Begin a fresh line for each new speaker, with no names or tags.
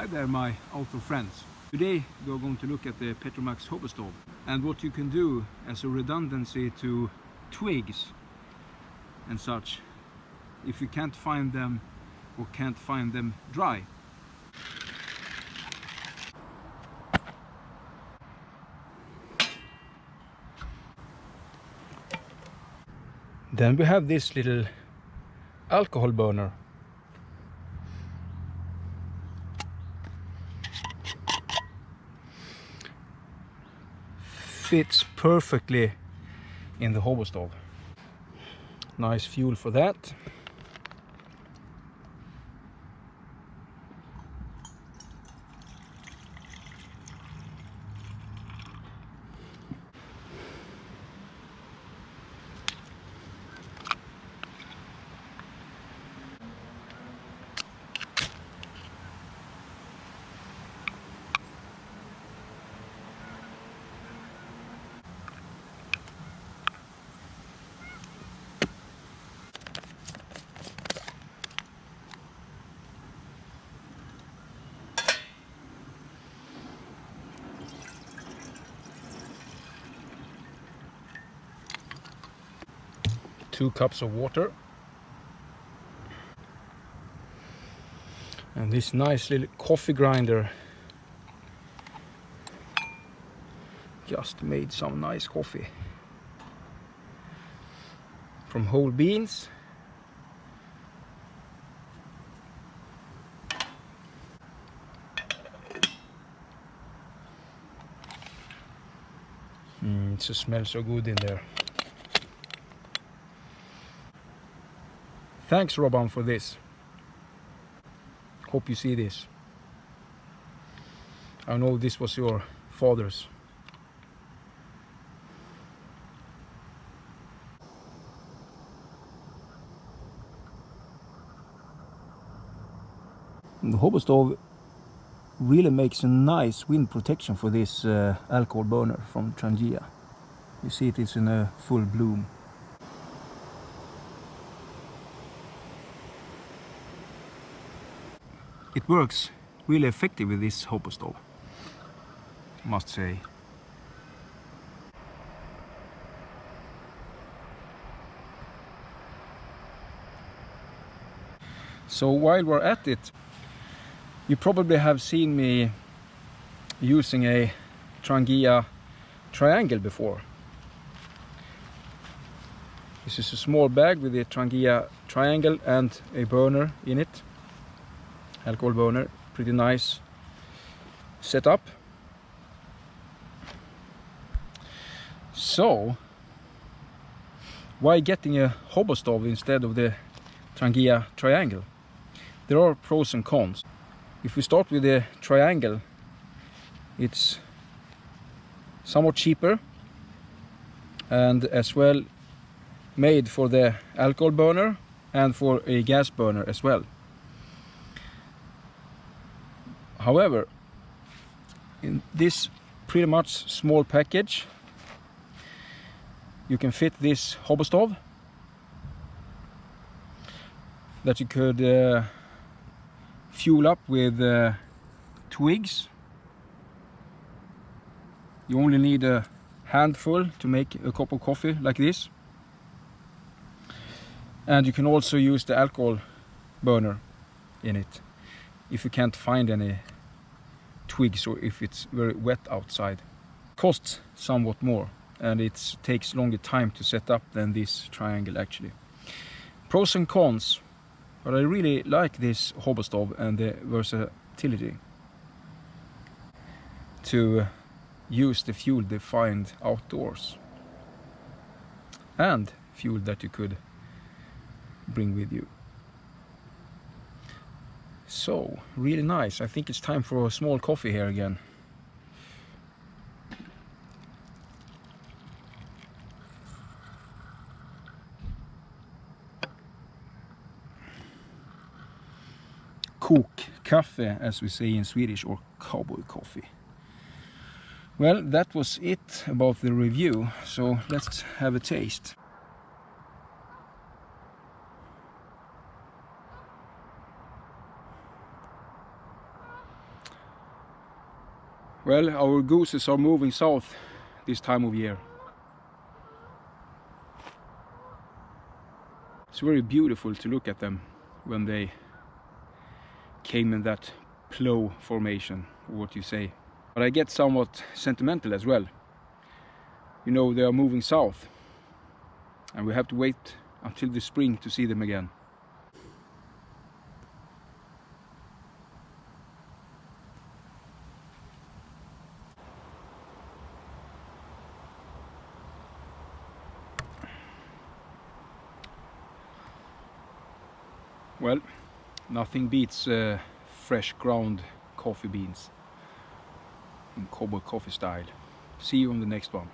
Hi there my outdoor friends. Today we are going to look at the Petromax Hobostove and what you can do as a redundancy to twigs and such if you can't find them or can't find them dry. Then we have this little alcohol burner. Fits perfectly in the Hobostove. Nice fuel for that. Two cups of water. And this nice little coffee grinder just made some nice coffee from whole beans. It smells so good in there. Thanks Robin for this. Hope you see this. I know this was your father's. The Hobostove really makes a nice wind protection for this alcohol burner from Trangia. You see it is in a full bloom. It works really effective with this Hobostove, I must say. So while we're at it, you probably have seen me using a Trangia Triangle before. This is a small bag with a Trangia Triangle and a burner in it. Alcohol burner, pretty nice setup. So, why getting a Hobostove instead of the Trangia Triangle? There are pros and cons. If we start with the Triangle, it's somewhat cheaper and as well made for the alcohol burner and for a gas burner as well. However, in this pretty much small package, you can fit this Hobostove that you could fuel up with twigs. You only need a handful to make a cup of coffee like this. And you can also use the alcohol burner in it if you can't find any twigs or if it's very wet outside. Costs somewhat more and it takes longer time to set up than this Triangle actually. Pros and cons, but I really like this Hobostove and the versatility to use the fuel they find outdoors and fuel that you could bring with you. So, really nice. I think it's time for a small coffee here again. Coffe, as we say in Swedish, or Cowboy coffee. Well, that was it about the review, so let's have a taste. Well, our gooses are moving south this time of year. It's very beautiful to look at them when they came in that plow formation, or what you say. But I get somewhat sentimental as well. You know, they are moving south, and we have to wait until the spring to see them again. Well, nothing beats fresh ground coffee beans in Cowboy coffee style. See you on the next one.